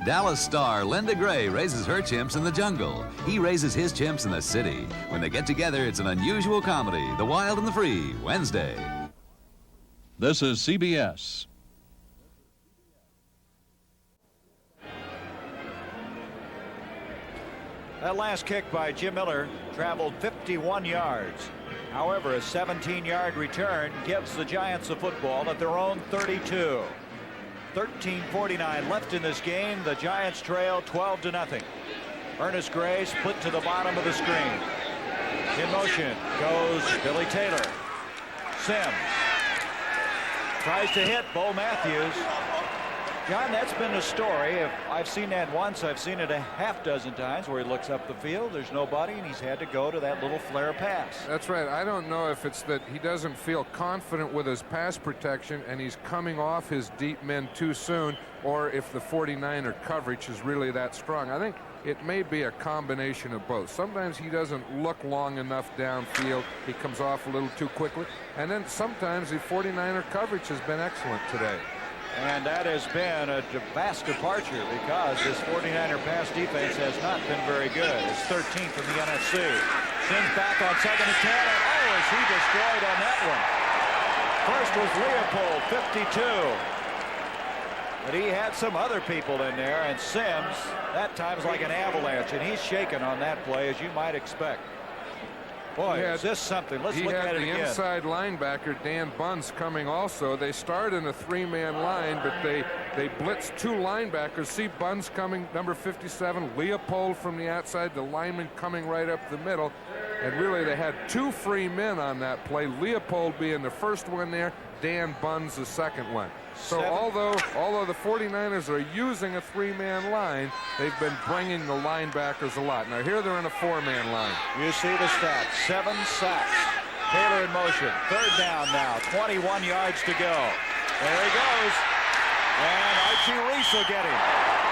Dallas star Linda Gray raises her chimps in the jungle. He raises his chimps in the city. When they get together, it's an unusual comedy. The Wild and the Free, Wednesday. This is CBS. That last kick by Jim Miller traveled 51 yards. However, a 17-yard return gives the Giants the football at their own 32. 13:49 left in this game. The Giants trail 12-0. Ernest Gray split to the bottom of the screen. In motion goes Billy Taylor. Sims tries to hit Bo Matthews. John, that's been the story. I've seen that once. I've seen it a half dozen times where he looks up the field. There's nobody, and he's had to go to that little flare pass. That's right. I don't know if it's that he doesn't feel confident with his pass protection and he's coming off his deep men too soon, or if the 49er coverage is really that strong. I think it may be a combination of both. Sometimes he doesn't look long enough downfield. He comes off a little too quickly. And then sometimes the 49er coverage has been excellent today. And that has been a vast departure because this 49er pass defense has not been very good. It's 13th in the NFC. Sims back on 2nd and 10. And oh, is he destroyed on that one. First was Leopold, 52. But he had some other people in there, and Sims, that time's like an avalanche, and he's shaken on that play, as you might expect. Boy, is this something. Let's look at it again. He had the inside linebacker, Dan Bunce, coming also. They start in a three-man line, but they blitz two linebackers. See Bunce coming, number 57, Leopold from the outside, the lineman coming right up the middle. And really, they had two free men on that play, Leopold being the first one there, Dan Bunce the second one. So although the 49ers are using a three-man line, they've been bringing the linebackers a lot. Now here they're in a four-man line. You see the stats, 7 sacks. Taylor in motion, 3rd down now, 21 yards to go. There he goes. And Archie Reese will get him.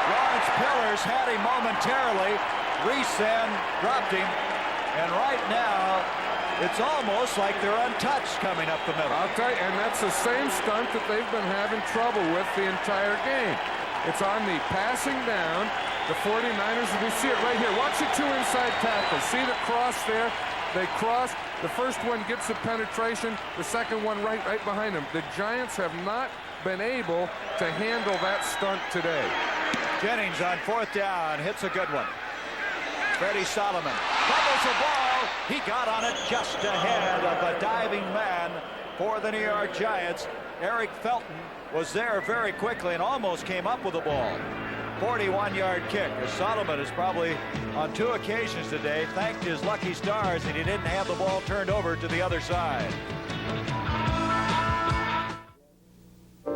Lawrence Pillars had him momentarily. Reese then dropped him. And right now, it's almost like they're untouched coming up the middle. I'll tell you, and that's the same stunt that they've been having trouble with the entire game. It's on the passing down. The 49ers, you see it right here. Watch the two inside tackles. See the cross there? They cross. The first one gets the penetration. The second one right behind them. The Giants have not been able to handle that stunt today. Jennings on 4th down hits a good one. Freddie Solomon fumbles the ball. He got on it just ahead of a diving man for the New York Giants. Eric Felton was there very quickly and almost came up with the ball. 41-yard kick. Solomon has probably on 2 occasions today thanked his lucky stars that he didn't have the ball turned over to the other side.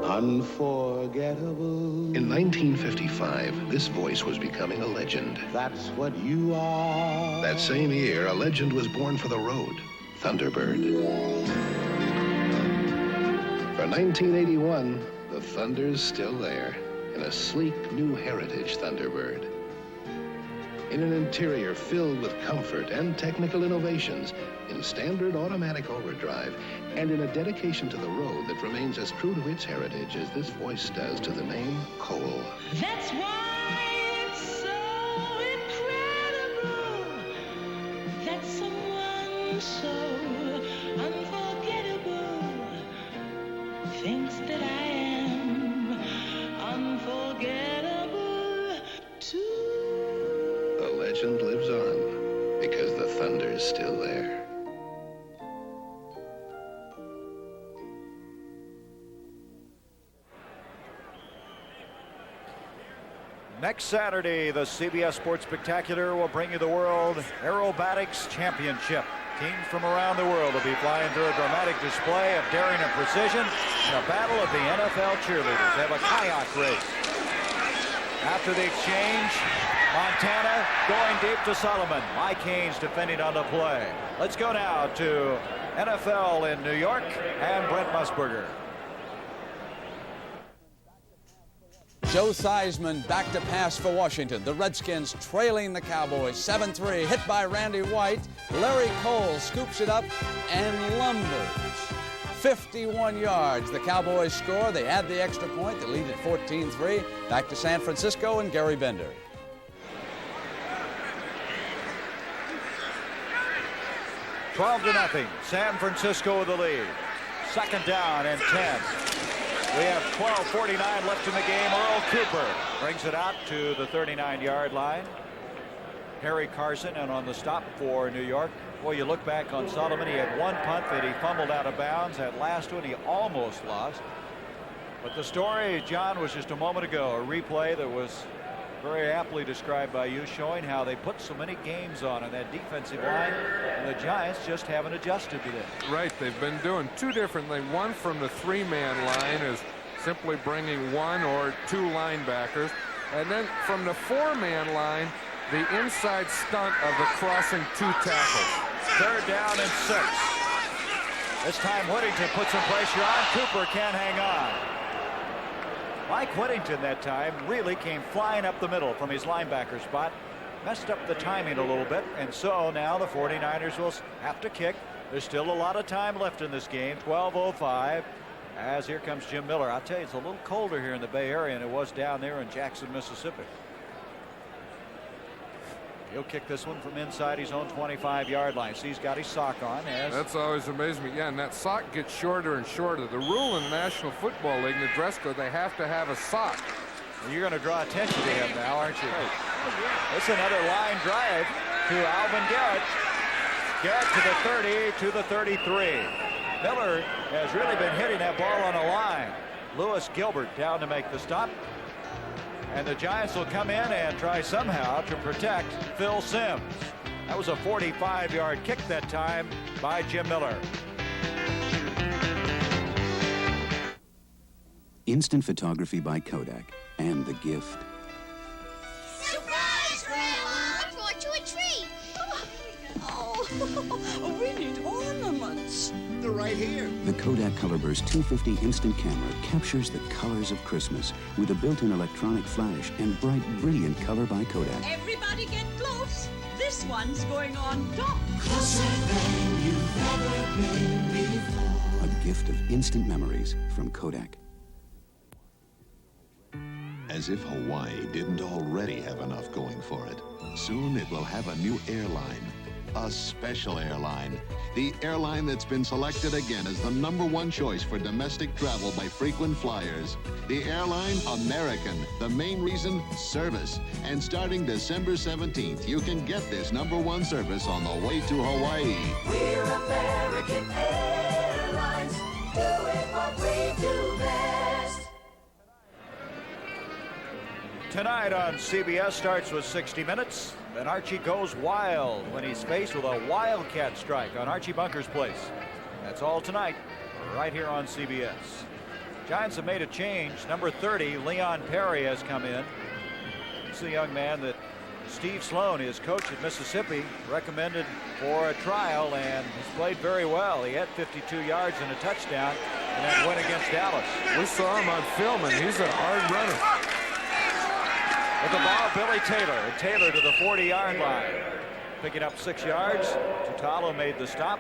Unforgettable. In 1955, this voice was becoming a legend. That's what you are. That same year, a legend was born for the road, Thunderbird. For 1981, the Thunder's still there, in a sleek new Heritage Thunderbird. In an interior filled with comfort and technical innovations, in standard automatic overdrive, and in a dedication to the road that remains as true to its heritage as this voice does to the name Cole. That's why it's so incredible that someone so unforgettable thinks that I am unforgettable too. The legend lives on because the Thunder's still there. Next Saturday, the CBS Sports Spectacular will bring you the World Aerobatics Championship. Teams from around the world will be flying through a dramatic display of daring and precision in a battle of the NFL cheerleaders. They have a kayak race. After the exchange, Montana going deep to Solomon. Mike Haynes defending on the play. Let's go now to NFL in New York and Brent Musburger. Joe Theismann back to pass for Washington. The Redskins trailing the Cowboys 7-3. Hit by Randy White. Larry Cole scoops it up and lumbers. 51 yards. The Cowboys score. They add the extra point. They lead at 14-3. Back to San Francisco and Gary Bender. Twelve to nothing. San Francisco with the lead. Second down and 10. We have 12:49 left in the game. Earl Cooper brings it out to the 39-yard line. Harry Carson, and on the stop for New York. Boy, you look back on Solomon, he had one punt that he fumbled out of bounds. That last one he almost lost. But the story, John, was just a moment ago, a replay that was very aptly described by you, showing how they put so many games on in that defensive line, and the Giants just haven't adjusted to this. Right, they've been doing two different things. One from the three-man line is simply bringing one or two linebackers, and then from the four-man line, the inside stunt of the crossing two tackles. Third down and 6. This time Whittington puts some pressure on. Cooper can't hang on. Mike Whittington that time really came flying up the middle from his linebacker spot. Messed up the timing a little bit, and so now the 49ers will have to kick. There's still a lot of time left in this game. 12:05 as here comes Jim Miller. I'll tell you, it's a little colder here in the Bay Area than it was down there in Jackson, Mississippi. He'll kick this one from inside his own 25-yard line. See, he's got his sock on. That's always amazed me. Yeah, and that sock gets shorter and shorter. The rule in the National Football League, in the dress code, they have to have a sock. Well, you're going to draw attention to him now, aren't you? It's another line drive to Alvin Garrett. Garrett to the 30, to the 33. Miller has really been hitting that ball on a line. Lewis Gilbert down to make the stop. And the Giants will come in and try somehow to protect Phil Simms. That was a 45-yard kick that time by Jim Miller. Instant photography by Kodak, and the gift. Surprise, Grandma! I brought you a treat. Oh, we need ornaments. They're right here. The Kodak Colorburst 250 instant camera captures the colors of Christmas with a built-in electronic flash and bright, brilliant color by Kodak. Everybody get close. This one's going on top. Closer than you've ever been before. A gift of instant memories from Kodak. As if Hawaii didn't already have enough going for it. Soon it will have a new airline. A special airline. The airline that's been selected again as the #1 choice for domestic travel by frequent flyers. The airline, American. The main reason, service. And starting December 17th, you can get this #1 service on the way to Hawaii. We're American Airlines, doing what we do best. Tonight on CBS starts with 60 Minutes. Then Archie goes wild when he's faced with a wildcat strike on Archie Bunker's place. That's all tonight, right here on CBS. Giants have made a change. Number 30, Leon Perry, has come in. He's the young man that Steve Sloan, his coach at Mississippi, recommended for a trial, and he's played very well. He had 52 yards and a touchdown in that win against Dallas. We saw him on film, and he's a hard runner. With the ball, Billy Taylor. And Taylor to the 40-yard line. Picking up 6 yards. Tutalo made the stop.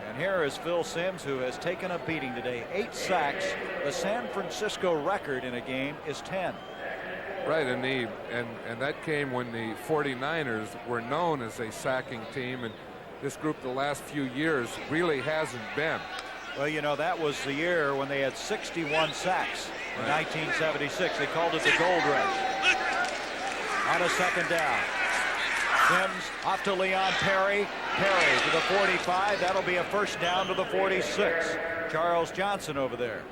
And here is Phil Simms, who has taken a beating today. 8 sacks. The San Francisco record in a game is 10. Right, and that came when the 49ers were known as a sacking team, and this group the last few years really hasn't been. Well, you know, that was the year when they had 61 sacks in 1976. They called it the Gold Rush. On a second down. Simms off to Leon Perry. Perry to the 45. That'll be a first down to the 46. Charles Johnson over there.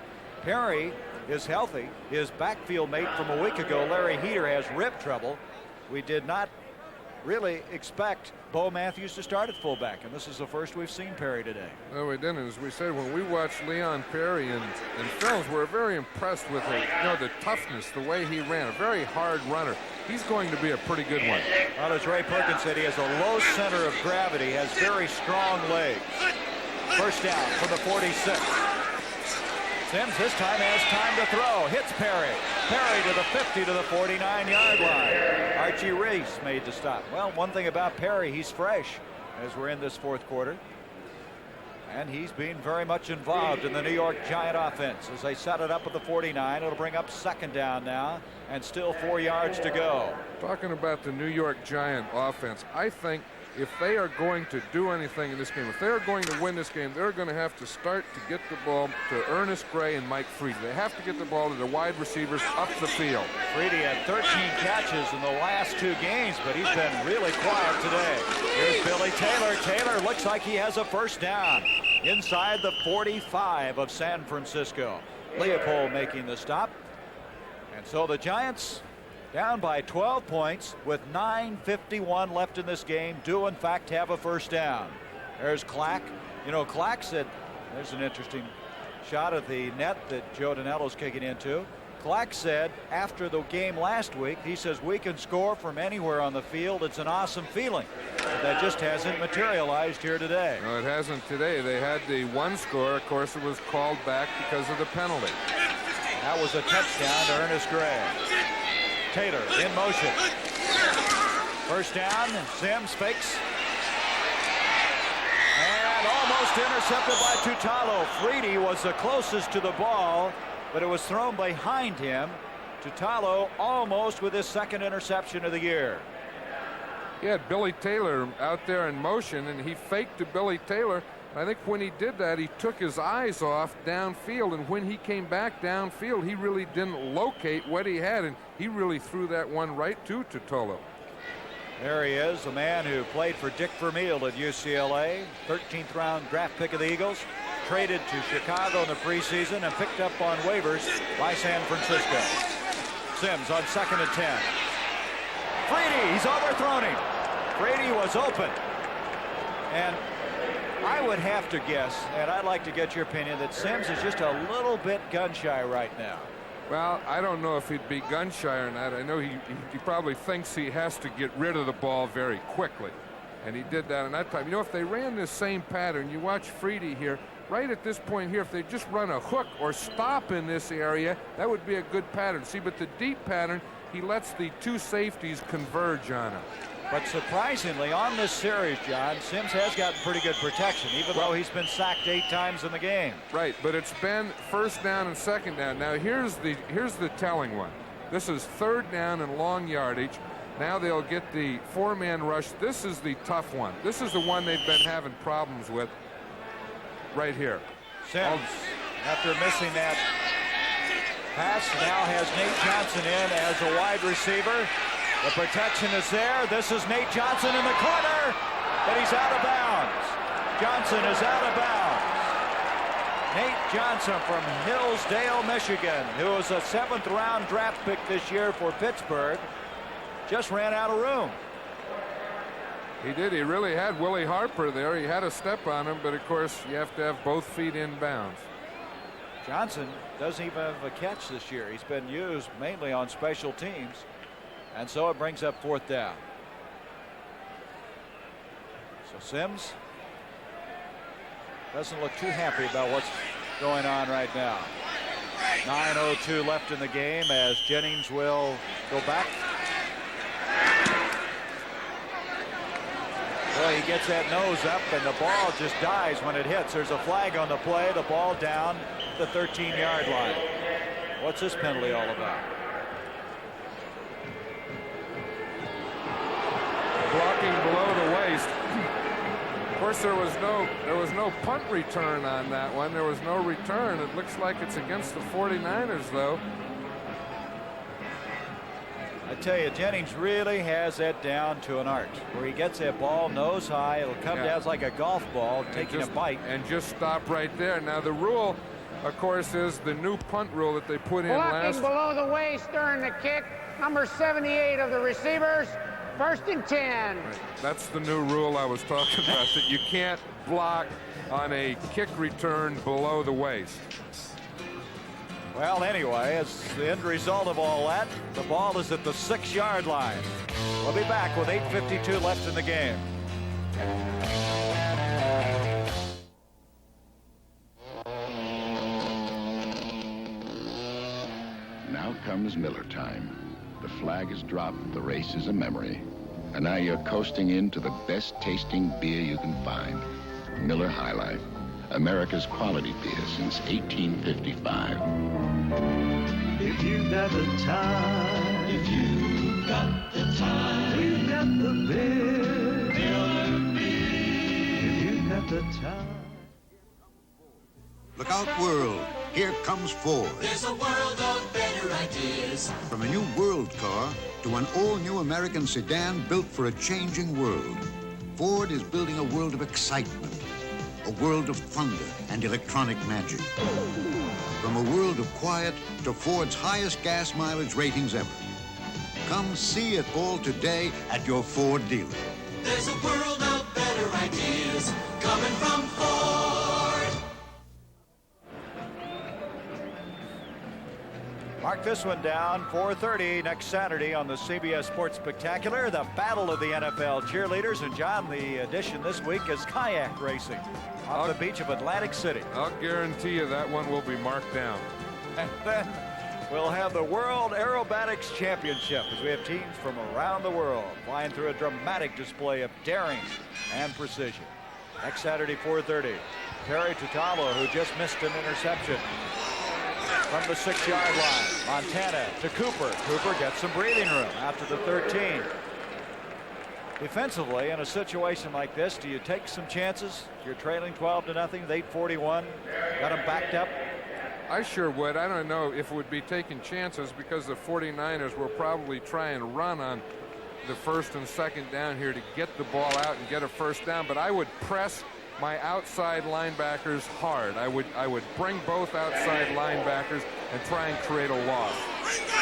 Perry is healthy. His backfield mate from a week ago, Larry Heater, has rib trouble. We did not really expect Bo Matthews to start at fullback, and this is the first we've seen Perry today. No, we didn't. As we said, when we watched Leon Perry in films, we're very impressed with the toughness, the way he ran. A very hard runner. He's going to be a pretty good one. Well, as Ray Perkins said, he has a low center of gravity, has very strong legs. First down for the 46. Simms this time has time to throw. Hits Perry. Perry to the 50 to the 49-yard line. Archie Reese made the stop. Well, one thing about Perry, he's fresh as we're in this fourth quarter. And he's been very much involved in the New York Giant offense as they set it up at the 49. It'll bring up second down now, and still 4 yards to go. Talking about the New York Giant offense, I think if they are going to do anything in this game, if they're going to win this game, they're going to have to start to get the ball to Ernest Gray and Mike Freedy. They have to get the ball to the wide receivers up the field. Freedy had 13 catches in the last 2 games, but he's been really quiet today. Here's Billy Taylor. Taylor looks like he has a first down inside the 45 of San Francisco. Leopold making the stop. And so the Giants down by 12 points with 9:51 left in this game, do in fact have a first down. There's Clack. You know, Clack said, there's an interesting shot at the net that Joe Danello's kicking into. Clack said after the game last week, he says, we can score from anywhere on the field. It's an awesome feeling. But that just hasn't materialized here today. No, it hasn't today. They had the one score. Of course, it was called back because of the penalty. That was a touchdown to Ernest Gray. Taylor in motion. First down. Sims fakes. And almost intercepted by Tutalo. Freedy was the closest to the ball, but it was thrown behind him. Tutalo almost with his second interception of the year. He had Billy Taylor out there in motion, and he faked to Billy Taylor. I think when he did that, he took his eyes off downfield, and when he came back downfield, he really didn't locate what he had, and he really threw that one right to Tutalo. There he is, a man who played for Dick Vermeil at UCLA, 13th round draft pick of the Eagles, traded to Chicago in the preseason and picked up on waivers by San Francisco. Sims on 2nd and 10. Freedy, he's overthrown him. Freedy was open. And I would have to guess, and I'd like to get your opinion, that Sims is just a little bit gun shy right now. Well, I don't know if he'd be gun shy or not. I know he probably thinks he has to get rid of the ball very quickly. And he did that in that time. You know, if they ran this same pattern, you watch Freedy here, right at this point here, if they just run a hook or stop in this area, that would be a good pattern. See, but the deep pattern, he lets the 2 safeties converge on him. But surprisingly, on this series, John, Sims has gotten pretty good protection, even though he's been sacked 8 times in the game. Right, but it's been first down and second down. Now, here's the telling one. This is 3rd down and long yardage. Now they'll get the 4-man rush. This is the tough one. This is the one they've been having problems with right here. Sims, after missing that pass, now has Nate Johnson in as a wide receiver. The protection is there. This is Nate Johnson in the corner, but he's out of bounds. Johnson is out of bounds. Nate Johnson from Hillsdale, Michigan, who was a 7th round draft pick this year for Pittsburgh, just ran out of room. He did. He really had Willie Harper there. He had a step on him, but of course you have to have both feet in bounds. Johnson doesn't even have a catch this year. He's been used mainly on special teams. And so it brings up 4th down. So Sims doesn't look too happy about what's going on right now. 9:02 left in the game as Jennings will go back. Well, he gets that nose up and the ball just dies when it hits. There's a flag on the play. The ball down the 13-yard line. What's this penalty all about? Blocking below the waist. Of course, there was no punt return on that one. There was no return. It looks like it's against the 49ers, though. I tell you, Jennings really has that down to an art, where he gets that ball nose high. It'll come down like a golf ball, taking a bite. And just stop right there. Now, the rule, of course, is the new punt rule that they put in last. Blocking below the waist during the kick. Number 78 of the receivers. 1st and 10. Right. That's the new rule I was talking about, that you can't block on a kick return below the waist. Well, anyway, as the end result of all that, the ball is at the 6-yard line. We'll be back with 8:52 left in the game. Now comes Miller time. The flag is dropped, the race is a memory. And now you're coasting into the best tasting beer you can find. Miller High Life. America's quality beer since 1855. If you got the time, we've got the beer. If you got the time. Look out, world. Here comes Ford. There's a world of better ideas. From a new world car to an all-new American sedan built for a changing world, Ford is building a world of excitement, a world of thunder and electronic magic. From a world of quiet to Ford's highest gas mileage ratings ever. Come see it all today at your Ford dealer. There's a world of better ideas coming from Ford. Mark this one down, 4:30 next Saturday on the CBS Sports Spectacular, the Battle of the NFL Cheerleaders. And John, the addition this week is kayak racing off the beach of Atlantic City. I'll guarantee you that one will be marked down. And then we'll have the World Aerobatics Championship as we have teams from around the world flying through a dramatic display of daring and precision. Next Saturday, 4:30, Terry Tutalo, who just missed an interception from the 6-yard line. Montana to Cooper. Cooper gets some breathing room after the 13. Defensively, in a situation like this, do you take some chances? You're trailing 12-0 with 8:41. Got them backed up. I sure would. I don't know if it would be taking chances because the 49ers will probably try and run on the first and second down here to get the ball out and get a first down. But I would press my outside linebackers hard. I would bring both outside linebackers and try and create a loss.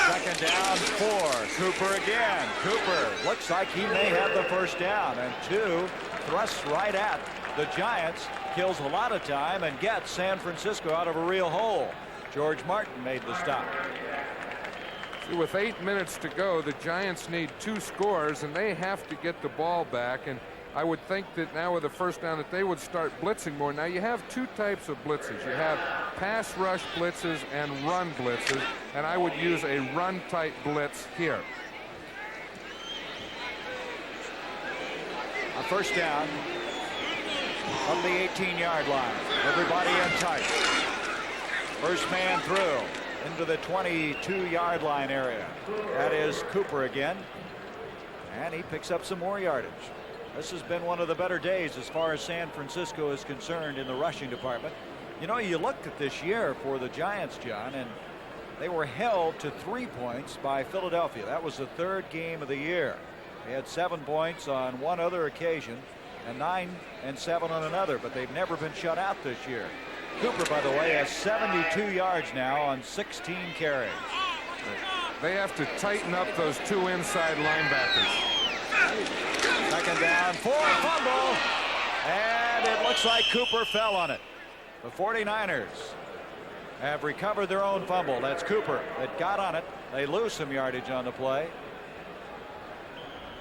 Second down, 4. Cooper again. Cooper looks like he may have the first down, and 2 thrusts right at the Giants, kills a lot of time and gets San Francisco out of a real hole. George Martin made the stop. See, with 8 minutes to go, the Giants need 2 scores and they have to get the ball back. And I would think that now with the first down that they would start blitzing more. Now you have 2 types of blitzes. You have pass rush blitzes and run blitzes, and I would use a run type blitz here. A first down from the 18-yard line. Everybody in tight. First man through into the 22-yard line area. That is Cooper again, and he picks up some more yardage. This has been one of the better days as far as San Francisco is concerned in the rushing department. You know, you looked at this year for the Giants, John, and they were held to 3 points by Philadelphia. That was the 3rd game of the year. They had 7 points on one other occasion and 9 and 7 on another, but they've never been shut out this year. Cooper, by the way, has 72 yards now on 16 carries. They have to tighten up those 2 inside linebackers. Second down, 4, fumble, and it looks like Cooper fell on it. The 49ers have recovered their own fumble. That's Cooper that got on it. They lose some yardage on the play.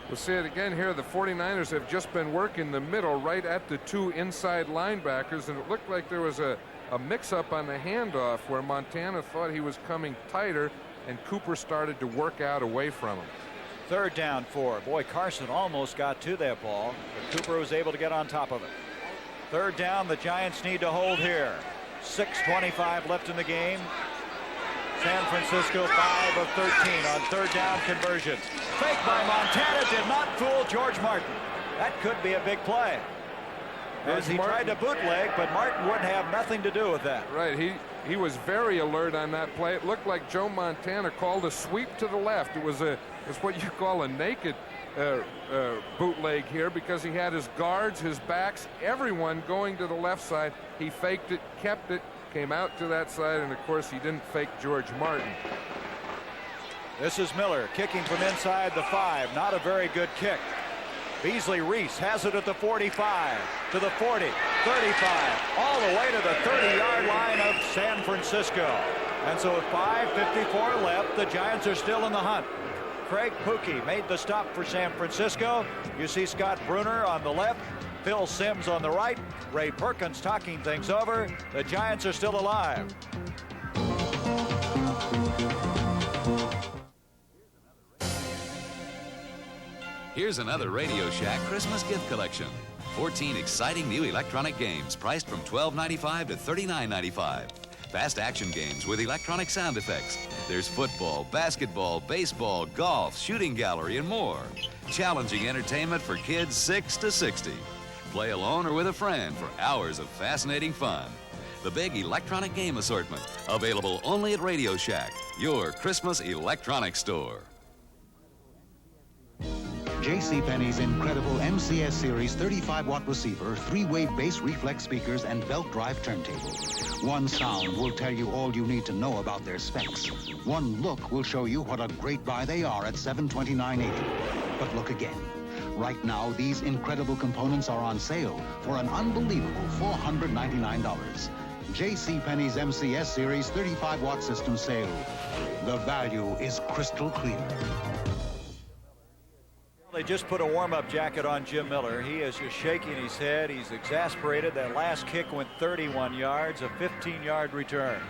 We'll see it again here. The 49ers have just been working the middle right at the 2 inside linebackers, and it looked like there was a mix-up on the handoff where Montana thought he was coming tighter, and Cooper started to work out away from him. Third down, 4. Boy, Carson almost got to that ball, but Cooper was able to get on top of it. Third down, the Giants need to hold here. 6:25 left in the game. San Francisco 5 of 13 on third down conversions. Fake by Montana did not fool George Martin. That could be a big play. As he tried to bootleg, but Martin would have nothing to do with that. Right, he was very alert on that play. It looked like Joe Montana called a sweep to the left. It's what you call a naked bootleg here, because he had his guards, his backs, everyone going to the left side. He faked it, kept it, came out to that side, and of course he didn't fake George Martin. This is Miller kicking from inside the 5. Not a very good kick. Beasley Reese has it at the 45, to the 40, 35, all the way to the 30-yard line of San Francisco. And so with 5:54 left, the Giants are still in the hunt. Craig Pookie made the stop for San Francisco. You see Scott Brunner on the left, Phil Simms on the right, Ray Perkins talking things over. The Giants are still alive. Here's another Radio Shack Christmas gift collection. 14 exciting new electronic games priced from $12.95 to $39.95. Fast action games with electronic sound effects. There's football, basketball, baseball, golf, shooting gallery, and more. Challenging entertainment for kids 6 to 60. Play alone or with a friend for hours of fascinating fun. The big electronic game assortment, available only at Radio Shack, your Christmas electronics store. JCPenney's incredible MCS Series 35-watt receiver, 3-way bass reflex speakers, and belt drive turntable. One sound will tell you all you need to know about their specs. One look will show you what a great buy they are at $729.80. But look again. Right now, these incredible components are on sale for an unbelievable $499. JCPenney's MCS Series 35-watt system sale. The value is crystal clear. They just put a warm-up jacket on Jim Miller. He is just shaking his head. He's exasperated. That last kick went 31 yards, a 15-yard return.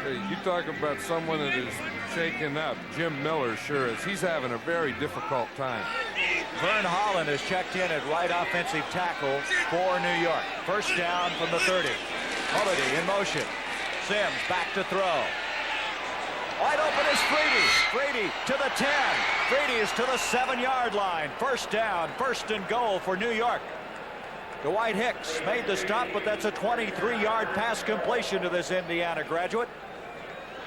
Hey, you talk about someone that is shaken up. Jim Miller sure is. He's having a very difficult time. Vern Holland is checked in at right offensive tackle for New York. First down from the 30. Mulledy in motion. Sims back to throw. Wide open is Frady. Frady to the 10. Frady is to the 7-yard line. First down, first and goal for New York. Dwight Hicks made the stop, but that's a 23-yard pass completion to this Indiana graduate.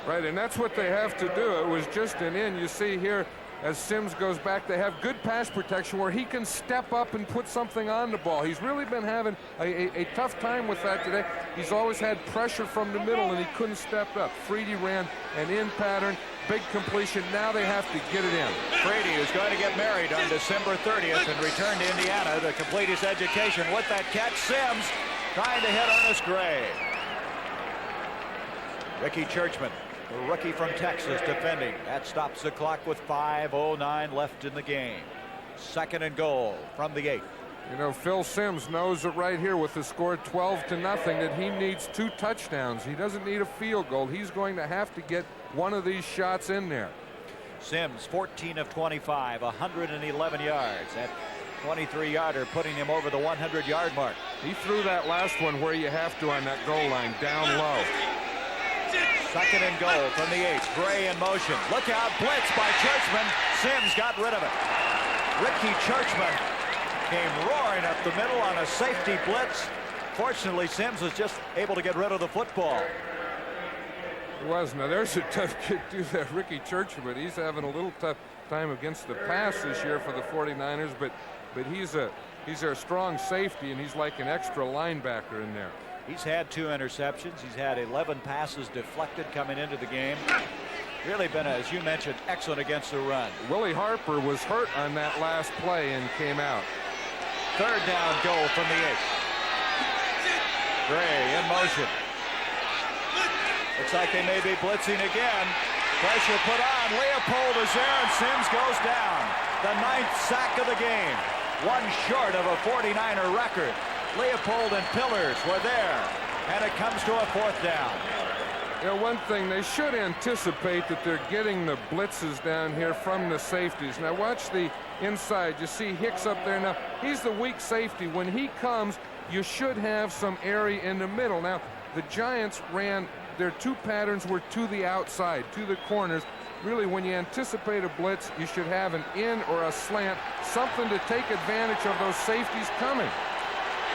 Right, and that's what they have to do. It was just an in. You see here, as Sims goes back, they have good pass protection where he can step up and put something on the ball. He's really been having a tough time with that today. He's always had pressure from the middle, and he couldn't step up. Frady ran an in pattern, big completion. Now they have to get it in. Frady is going to get married on December 30th and return to Indiana to complete his education. With that catch, Sims trying to hit Ernest Gray. Ricky Churchman, the rookie from Texas, defending. That stops the clock with 5:09 left in the game. Second and goal from the 8. You know, Phil Sims knows it right here with the score 12-0 that he needs 2 touchdowns. He doesn't need a field goal. He's going to have to get one of these shots in there. Sims 14 of 25, 111 yards. That 23-yarder putting him over the 100-yard mark. He threw that last one where you have to on that goal line, down low. Second and goal from the 8. Gray in motion. Look out, blitz by Churchman. Sims got rid of it. Ricky Churchman came roaring up the middle on a safety blitz. Fortunately, Sims was just able to get rid of the football. It was. Now, there's a tough kid to that Ricky Churchman. He's having a little tough time against the pass this year for the 49ers, but he's a strong safety, and he's like an extra linebacker in there. He's had 2 interceptions. He's had 11 passes deflected coming into the game. Really been, as you mentioned, excellent against the run. Willie Harper was hurt on that last play and came out. Third down goal from the 8. Gray in motion. Looks like they may be blitzing again. Pressure put on. Leopold is there, and Sims goes down. The 9th sack of the game. One short of a 49er record. Leopold and Pillars were there, and it comes to a 4th down. You know, one thing, they should anticipate that they're getting the blitzes down here from the safeties. Now watch the inside. You see Hicks up there now. He's the weak safety. When he comes, you should have some area in the middle. Now, the Giants ran, their 2 patterns were to the outside, to the corners. Really, when you anticipate a blitz, you should have an in or a slant, something to take advantage of those safeties coming.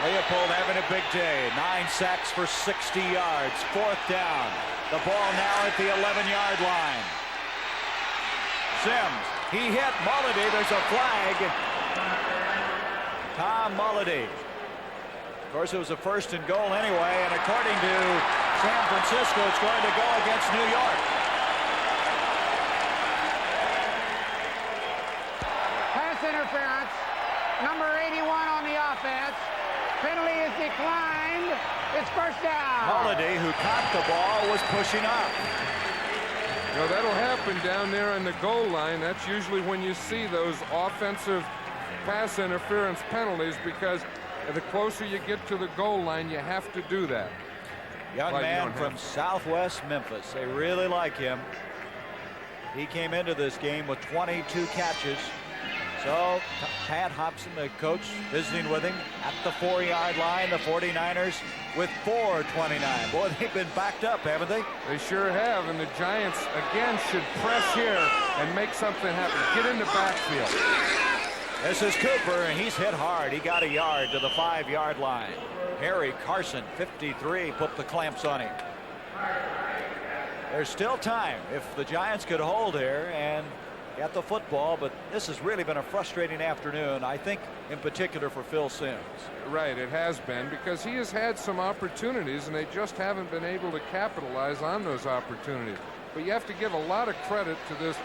Leopold having a big day. 9 sacks for 60 yards. 4th down. The ball now at the 11-yard line. Sims, he hit Mulledy. There's a flag. Tom Mulledy. Of course, it was a first and goal anyway, and according to San Francisco, it's going to go against New York. Pass interference. Number 81 on the offense. Penalty is declined. It's first down. Mulledy, who caught the ball, was pushing up. You know, that'll happen down there on the goal line. That's usually when you see those offensive pass interference penalties, because the closer you get to the goal line, you have to do that. Young man from Southwest Memphis. They really like him. He came into this game with 22 catches. So Pat Hobson, the coach, visiting with him at the 4-yard line. The 49ers with 4:29. Boy, they've been backed up, haven't they? They sure have, and the Giants again should press here and make something happen. Get in the backfield. This is Cooper, and he's hit hard. He got a yard to the 5-yard line. Harry Carson, 53, put the clamps on him. There's still time if the Giants could hold here and get the football, but this has really been a frustrating afternoon, I think, in particular for Phil Simms. Right, it has been, because he has had some opportunities and they just haven't been able to capitalize on those opportunities. But you have to give a lot of credit to this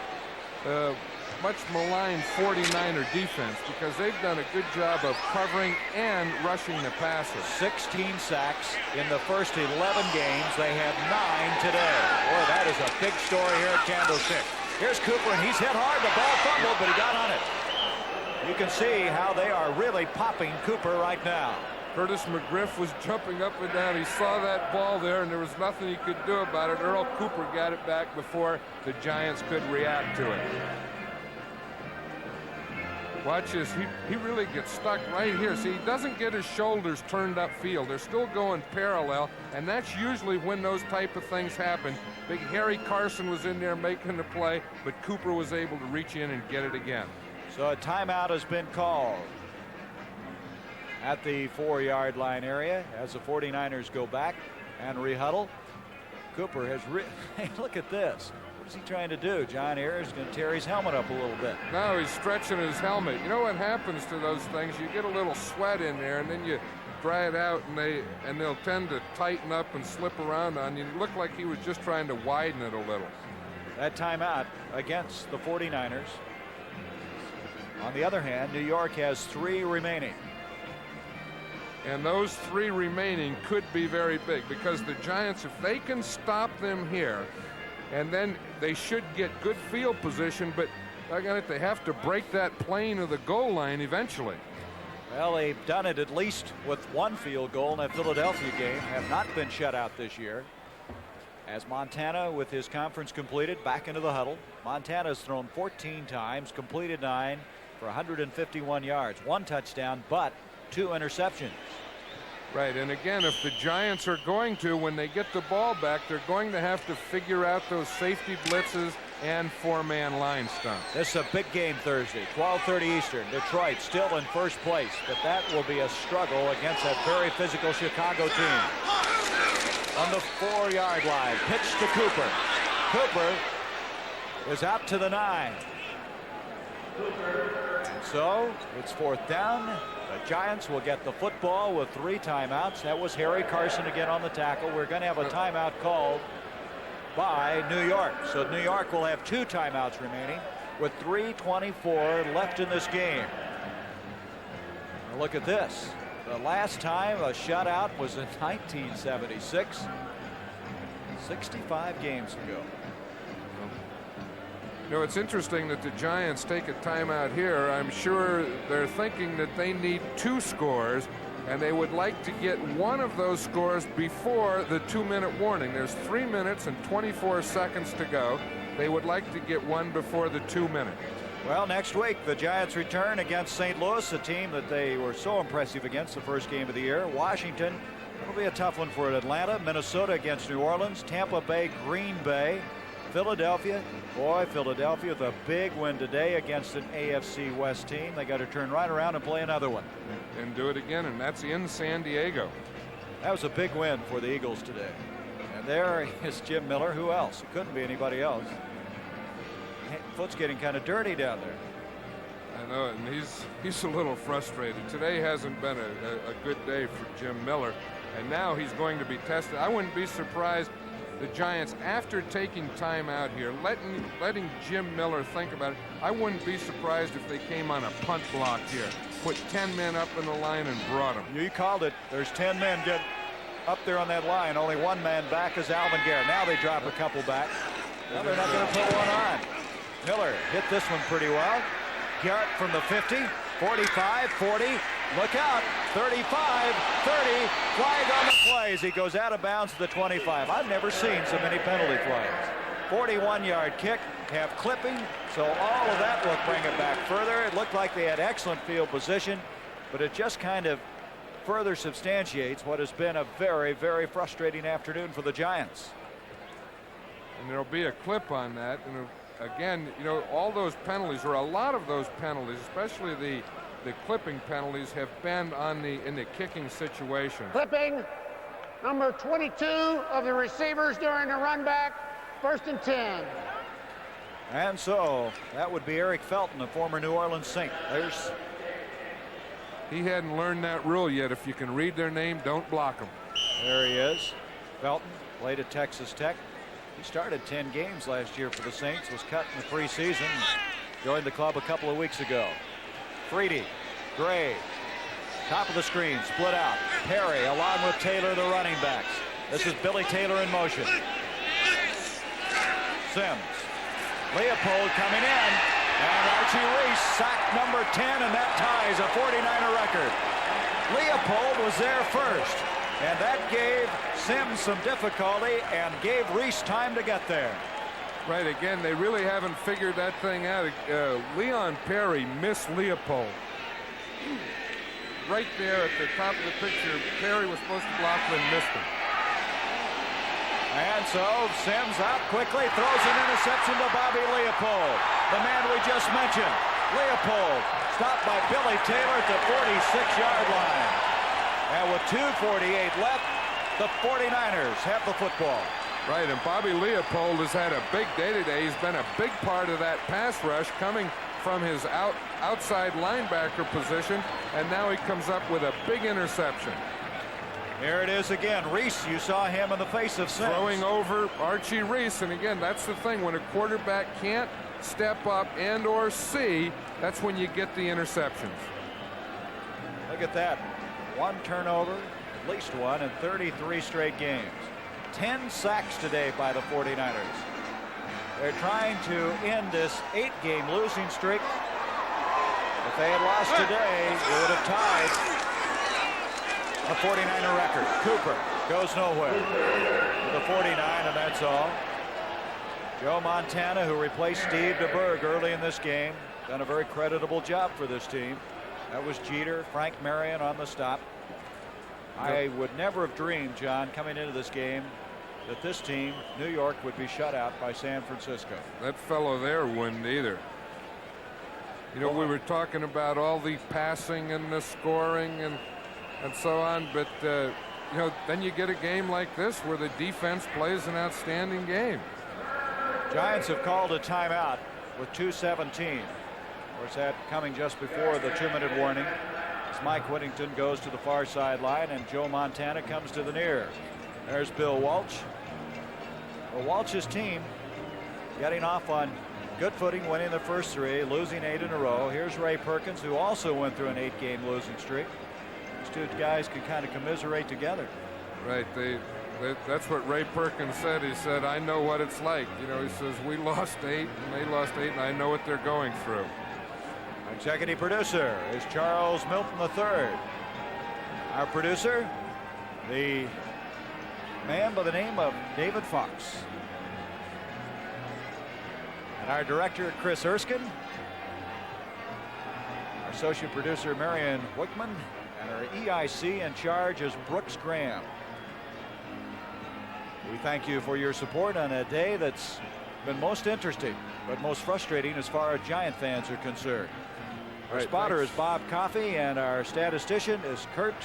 much maligned 49er defense, because they've done a good job of covering and rushing the passes. 16 sacks in the first 11 games. They have 9 today. Boy, that is a big story here at Candlestick. Here's Cooper, and he's hit hard. The ball fumbled, but he got on it. You can see how they are really popping Cooper right now. Curtis McGriff was jumping up and down. He saw that ball there, and there was nothing he could do about it. Earl Cooper got it back before the Giants could react to it. Watch this. He really gets stuck right here. See, he doesn't get his shoulders turned upfield. They're still going parallel, and that's usually when those type of things happen. Big Harry Carson was in there making the play, but Cooper was able to reach in and get it again. So a timeout has been called at the 4-yard line area as the 49ers go back and rehuddle. Cooper has hey, look at this. What is he trying to do? John here is going to tear his helmet up a little bit. No, he's stretching his helmet. You know what happens to those things? You get a little sweat in there, and then you dry it out, and they'll tend to tighten up and slip around on you. It looked like he was just trying to widen it a little. That timeout against the 49ers. On the other hand, New York has 3 remaining. And those 3 remaining could be very big, because the Giants, if they can stop them here, and then they should get good field position, but they have to break that plane of the goal line eventually. Well, they've done it at least with 1 field goal in that Philadelphia game. Have not been shut out this year. As Montana, with his conference completed, back into the huddle. Montana's thrown 14 times, completed 9 for 151 yards, 1 touchdown, but 2 interceptions. Right, and again, if the Giants are going to, when they get the ball back, they're going to have to figure out those safety blitzes and 4-man line stunts. This is a big game Thursday, 12:30 Eastern. Detroit still in first place, but that will be a struggle against that very physical Chicago team. On the 4-yard line, pitch to Cooper. Cooper is out to the 9. So it's 4th down. The Giants will get the football with 3 timeouts. That was Harry Carson again on the tackle. We're going to have a timeout called by New York. So New York will have 2 timeouts remaining with 3:24 left in this game. Now look at this. The last time a shutout was in 1976, 65 games ago. You know, it's interesting that the Giants take a timeout here. I'm sure they're thinking that they need 2 scores, and they would like to get one of those scores before the 2-minute warning. There's 3 minutes and 24 seconds to go. They would like to get one before the 2 minutes. Well, next week the Giants return against St. Louis, a team that they were so impressive against the first game of the year. Washington, it'll be a tough one for Atlanta. Minnesota against New Orleans. Tampa Bay, Green Bay. Philadelphia, boy, Philadelphia with a big win today against an AFC West team. They got to turn right around and play another one. And do it again, and that's in San Diego. That was a big win for the Eagles today. And there is Jim Miller. Who else? It couldn't be anybody else. Foot's getting kind of dirty down there. I know, and he's a little frustrated. Today hasn't been a good day for Jim Miller, and now he's going to be tested. I wouldn't be surprised the Giants, after taking time out here, letting Jim Miller think about it, I wouldn't be surprised if they came on a punt block here, put 10 men up in the line and brought them. You called it. There's 10 men getting up there on that line. Only 1 man back is Alvin Garrett. Now they drop a couple back. Now they're not going to put one on. Miller hit this one pretty well. Garrett from the 50, 45, 40. Look out, 35, 30, flag on the play as he goes out of bounds to the 25. I've never seen so many penalty flags. 41-yard kick, have clipping, so all of that will bring it back further. It looked like they had excellent field position, but it just kind of further substantiates what has been a very, very frustrating afternoon for the Giants. And there'll be a clip on that. And again, you know, all those penalties, or a lot of those penalties, especially the clipping penalties, have been in the kicking situation. Clipping, number 22 of the receivers during the run back, 1st and 10. And so that would be Eric Felton, a former New Orleans Saint. He hadn't learned that rule yet. If you can read their name, don't block them. There he is. Felton played at Texas Tech. He started 10 games last year for the Saints, was cut in the preseason, joined the club a couple of weeks ago. Freedy, Gray, top of the screen, split out. Perry along with Taylor, the running backs. This is Billy Taylor in motion. Sims, Leopold coming in, and Archie Reese sacked number 10, and that ties a 49er record. Leopold was there first, and that gave Sims some difficulty and gave Reese time to get there. Right, again, they really haven't figured that thing out. Leon Perry missed Leopold. Right there at the top of the picture, Perry was supposed to block and missed him. And so Sims out quickly, throws an interception to Bobby Leopold, the man we just mentioned. Leopold stopped by Billy Taylor at the 46-yard line. And with 2:48 left, the 49ers have the football. Right, and Bobby Leopold has had a big day today. He's been a big part of that pass rush, coming from his outside linebacker position, and now he comes up with a big interception. Here it is again. Reese, you saw him in the face of Sims. Throwing over Archie Reese, and again, that's the thing. When a quarterback can't step up and or see, that's when you get the interceptions. Look at that. One turnover, at least one, in 33 straight games. 10 sacks today by the 49ers. They're trying to end this 8-game losing streak. If they had lost today, they would have tied a 49er record. Cooper goes nowhere with a 49, and that's all. Joe Montana, who replaced Steve DeBerg early in this game, done a very creditable job for this team. That was Jeter, Frank Marion on the stop. I would never have dreamed, John, coming into this game, that this team, New York, would be shut out by San Francisco. That fellow there wouldn't either. You know, we were talking about all the passing and the scoring and so on, but you know, then you get a game like this where the defense plays an outstanding game. Giants have called a timeout with 2:17. Of course, that coming just before the 2-minute warning, as Mike Whittington goes to the far sideline and Joe Montana comes to the near. There's Bill Walsh. Well, Walsh's team getting off on good footing, winning the first 3, losing 8 in a row. Here's Ray Perkins, who also went through an 8-game losing streak. These two guys can kind of commiserate together. Right. That's what Ray Perkins said. He said, I know what it's like. You know, he says, we lost 8 and they lost 8, and I know what they're going through. Our executive producer is Charles Milton III. Our producer, the man by the name of David Fox. And our director, Chris Erskine. Our associate producer, Marion Wickman. And our EIC in charge is Brooks Graham. We thank you for your support on a day that's been most interesting, but most frustrating as far as Giant fans are concerned. Our spotter is Bob Coffey, and our statistician is Kurt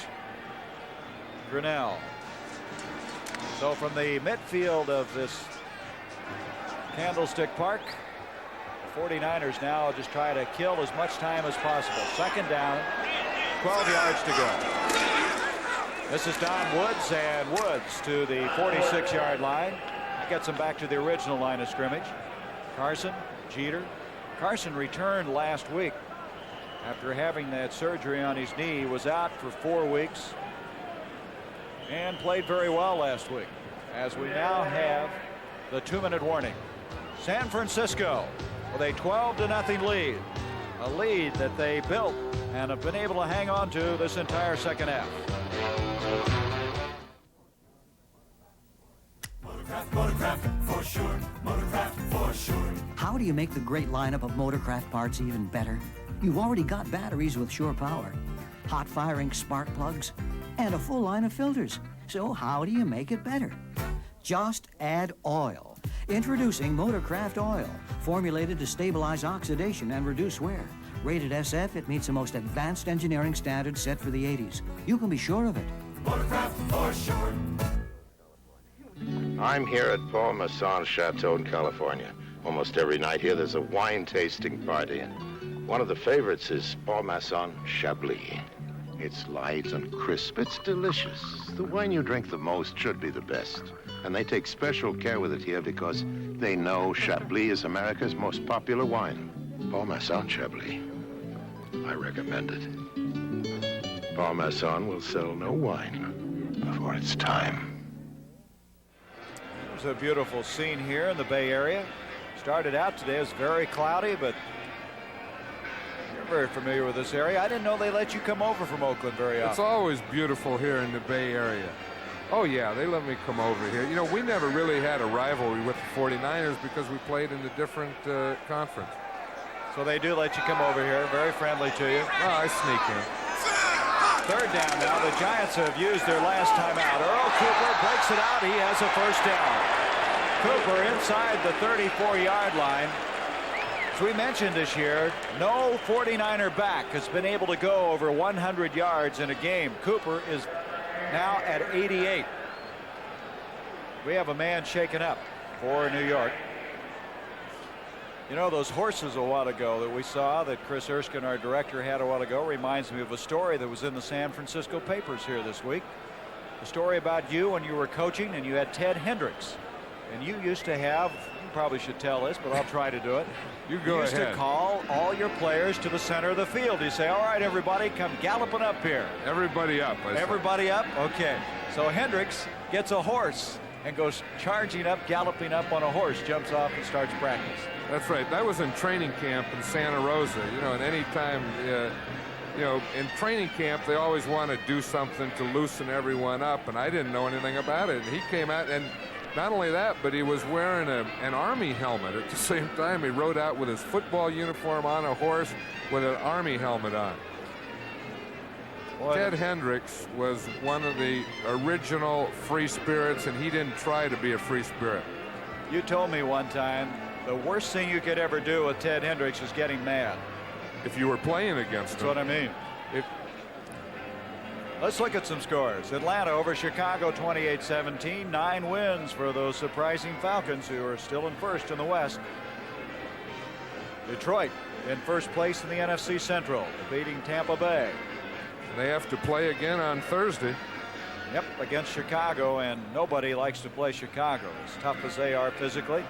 Grinnell. So from the midfield of this Candlestick Park, the 49ers now just try to kill as much time as possible. 2nd down, 12 yards to go. This is Don Woods, and Woods to the 46-yard line. Gets him back to the original line of scrimmage. Carson, Jeter. Carson returned last week after having that surgery on his knee. Was out for 4 weeks and played very well last week, as we now have the 2-minute warning. San Francisco with a 12-0 lead, a lead that they built and have been able to hang on to this entire second half. Motocraft, for sure. Motocraft. How do you make the great lineup of Motorcraft parts even better? You've already got batteries with Sure Power, hot-firing spark plugs, and a full line of filters. So how do you make it better? Just add oil. Introducing Motorcraft Oil, formulated to stabilize oxidation and reduce wear. Rated SF, it meets the most advanced engineering standards set for the 80s. You can be sure of it. Motorcraft for sure. I'm here at Paul Masson Chateau in California. Almost every night here there's a wine tasting party, and one of the favorites is Paul Masson Chablis. It's light and crisp. It's delicious. The wine you drink the most should be the best. And they take special care with it here because they know Chablis is America's most popular wine. Paul Masson Chablis. I recommend it. Paul Masson will sell no wine before it's time. There's a beautiful scene here in the Bay Area. Started out today as very cloudy, but you're very familiar with this area. I didn't know they let you come over from Oakland very often. It's always beautiful here in the Bay Area. Oh, yeah, they let me come over here. You know, we never really had a rivalry with the 49ers because we played in a different conference. So they do let you come over here. Very friendly to you. Oh, I sneak in. Third down now. The Giants have used their last time out. Earl Cooper breaks it out. He has a first down. Cooper inside the 34-yard line. As we mentioned this year, no 49er back has been able to go over 100 yards in a game. Cooper is now at 88. We have a man shaken up for New York. You know, those horses a while ago that we saw that Chris Erskine, our director, had a while ago reminds me of a story that was in the San Francisco papers here this week. A story about you when you were coaching and you had Ted Hendricks. And you used to have, you probably should tell this, but I'll try to do it. You go ahead. You used to call all your players to the center of the field. You say, all right, everybody, come galloping up here. Everybody up. Everybody up? Okay. So Hendricks gets a horse and goes charging up, galloping up on a horse, jumps off and starts practice. That's right. That was in training camp in Santa Rosa. You know, and any time, you know, in training camp, they always want to do something to loosen everyone up, and I didn't know anything about it. And he came out, and not only that, but he was wearing an Army helmet at the same time. He rode out with his football uniform on a horse with an Army helmet on. Ted Hendricks was one of the original free spirits, and he didn't try to be a free spirit. You told me one time the worst thing you could ever do with Ted Hendricks is getting mad. If you were playing against him. That's what I mean. Let's look at some scores. Atlanta over Chicago 28-17. 9 wins for those surprising Falcons who are still in first in the West. Detroit in first place in the NFC Central, beating Tampa Bay. They have to play again on Thursday. Yep, against Chicago, and nobody likes to play Chicago, as tough as they are physically.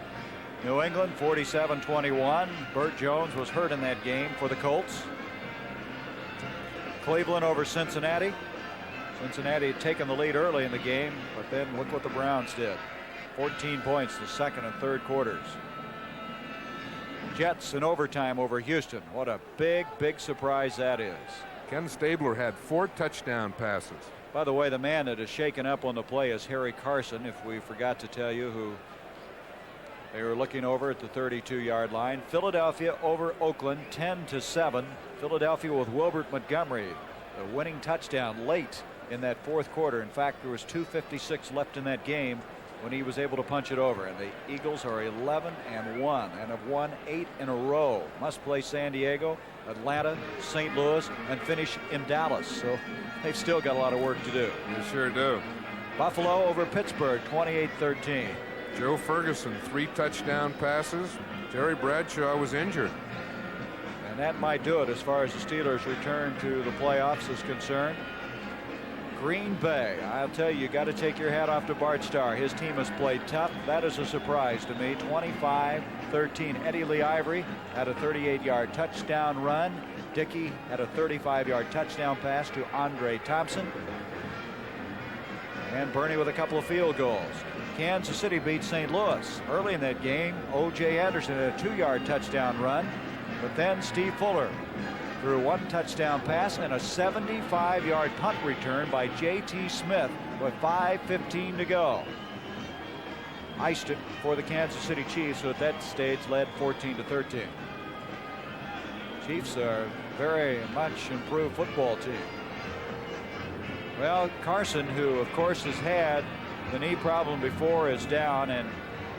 New England 47-21. Burt Jones was hurt in that game for the Colts. Cleveland over Cincinnati. Cincinnati had taken the lead early in the game, but then look what the Browns did. 14 points the second and third quarters. Jets in overtime over Houston. What a big, big surprise that is. Ken Stabler had 4 touchdown passes. By the way, the man that is shaken up on the play is Harry Carson, if we forgot to tell you who they were looking over at the 32-yard line. Philadelphia over Oakland 10-7. Philadelphia with Wilbert Montgomery, the winning touchdown late in that fourth quarter. In fact, there was 2:56 left in that game when he was able to punch it over. And the Eagles are 11-1 and have won 8 in a row. Must play San Diego, Atlanta, St. Louis, and finish in Dallas. So they've still got a lot of work to do. They sure do. Buffalo over Pittsburgh 28-13. Joe Ferguson 3 touchdown passes. Terry Bradshaw was injured. And that might do it as far as the Steelers' return to the playoffs is concerned. Green Bay, I'll tell you, you got to take your hat off to Bart Starr. His team has played tough. That is a surprise to me. 25-13. Eddie Lee Ivory had a 38-yard touchdown run. Dickey had a 35-yard touchdown pass to Andre Thompson. And Bernie with a couple of field goals. Kansas City beat St. Louis. Early in that game, O.J. Anderson had a 2-yard touchdown run. But then Steve Fuller threw 1 touchdown pass and a 75-yard punt return by J.T. Smith with 5:15 to go. iced it for the Kansas City Chiefs, who at that stage led 14-13. Chiefs are a very much improved football team. Well, Carson, who of course has had the knee problem before, is down, and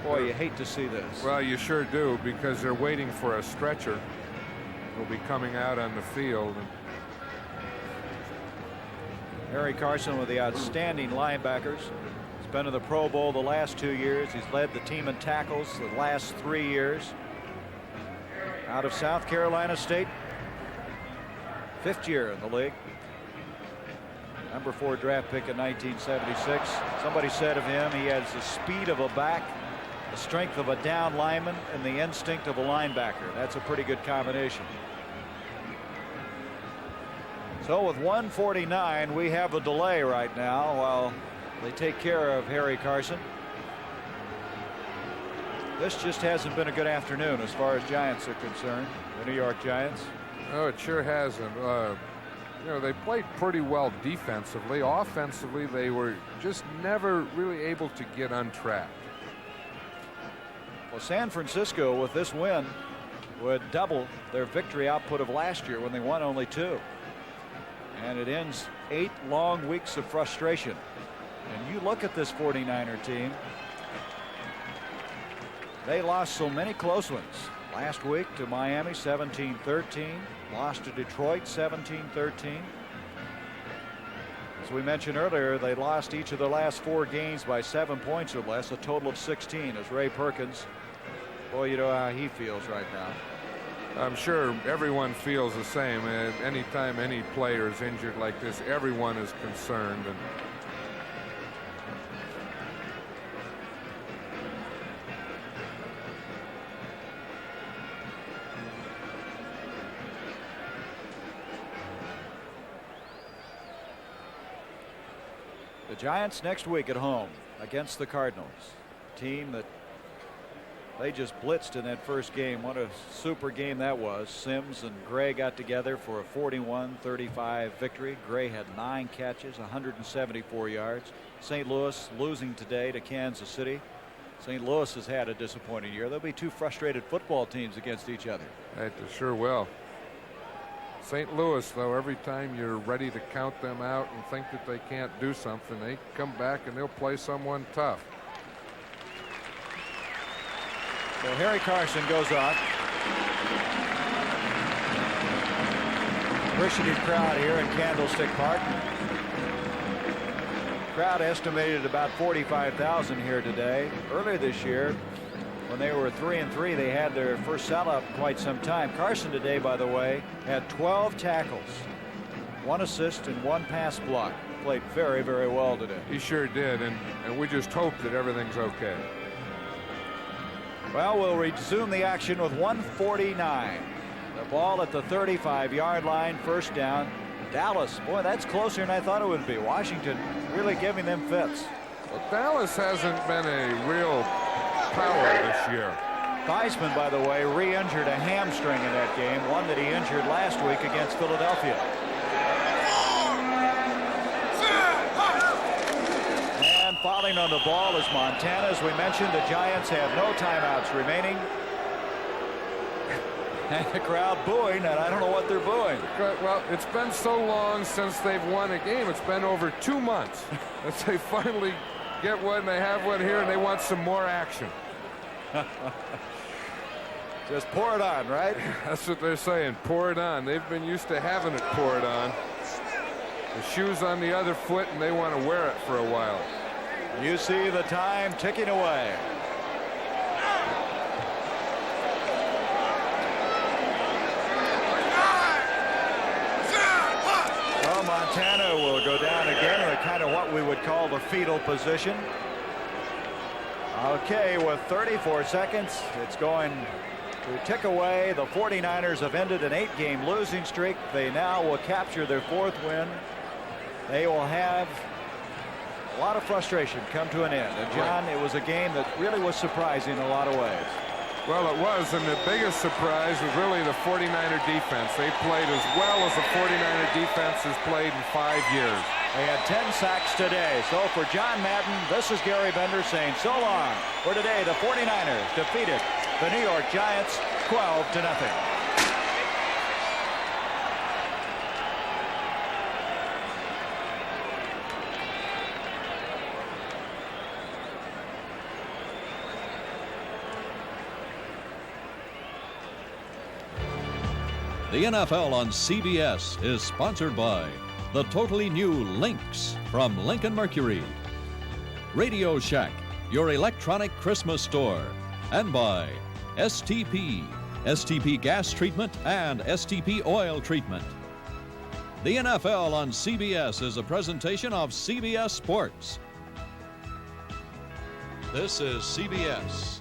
boy, you hate to see this. Well, you sure do, because they're waiting for a stretcher. Will be coming out on the field. Harry Carson, with the outstanding linebackers. He's been to the Pro Bowl the last 2 years. He's led the team in tackles the last 3 years. Out of South Carolina State, 5th year in the league. Number 4 draft pick in 1976. Somebody said of him, he has the speed of a back, the strength of a down lineman, and the instinct of a linebacker. That's a pretty good combination. So with 1:49, we have a delay right now while they take care of Harry Carson. This just hasn't been a good afternoon as far as Giants are concerned, the New York Giants. No, it sure hasn't. You know, they played pretty well defensively. Offensively, they were just never really able to get on track. Well, San Francisco, with this win, would double their victory output of last year when they won only 2. And it ends 8 long weeks of frustration. And you look at this 49er team, they lost so many close ones. Last week to Miami 17-13, lost to Detroit 17-13. As we mentioned earlier, they lost each of their last 4 games by 7 points or less, a total of 16, as Ray Perkins, boy, you know how he feels right now. I'm sure everyone feels the same. Anytime any player is injured like this, everyone is concerned. And the Giants next week at home against the Cardinals, a team that they just blitzed in that first game. What a super game that was. Sims and Gray got together for a 41-35 victory. Gray had 9 catches, 174 yards. St. Louis losing today to Kansas City. St. Louis has had a disappointing year. There'll be 2 frustrated football teams against each other. they sure will. St. Louis, though, every time you're ready to count them out and think that they can't do something, they come back and they'll play someone tough. So Harry Carson goes on. Appreciative crowd here in Candlestick Park. Crowd estimated about 45,000 here today. Earlier this year, when they were 3-3, they had their first sellout in quite some time. Carson today, by the way, had 12 tackles, 1 assist, and 1 pass block. Played very, very well today. He sure did, and we just hope that everything's okay. Well, we'll resume the action with 1:49. The ball at the 35-yard line, first down. Dallas, boy, that's closer than I thought it would be. Washington really giving them fits. Well, Dallas hasn't been a real power this year. Theismann, by the way, re-injured a hamstring in that game, one that he injured last week against Philadelphia. And fouling on the ball is Montana. As we mentioned, the Giants have no timeouts remaining. And the crowd booing, and I don't know what they're booing. Well, it's been so long since they've won a game. It's been over 2 months. That they finally get one, they have one here, and they want some more action. Just pour it on, right? That's what they're saying. Pour it on. They've been used to having it poured on. The shoe's on the other foot, and they want to wear it for a while. You see the time ticking away. Well, Montana will go down again in kind of what we would call the fetal position. Okay, with 34 seconds, it's going to tick away. The 49ers have ended an 8-game losing streak. They now will capture their 4th win. They will have a lot of frustration come to an end. And John, it was a game that really was surprising in a lot of ways. Well, it was, and the biggest surprise was really the 49er defense. They played as well as the 49er defense has played in 5 years. They had 10 sacks today. So for John Madden, this is Gary Bender saying so long. For today, the 49ers defeated the New York Giants 12-0. The NFL on CBS is sponsored by the totally new Lynx from Lincoln Mercury, Radio Shack, your electronic Christmas store, and by STP, STP gas treatment and STP oil treatment. The NFL on CBS is a presentation of CBS Sports. This is CBS.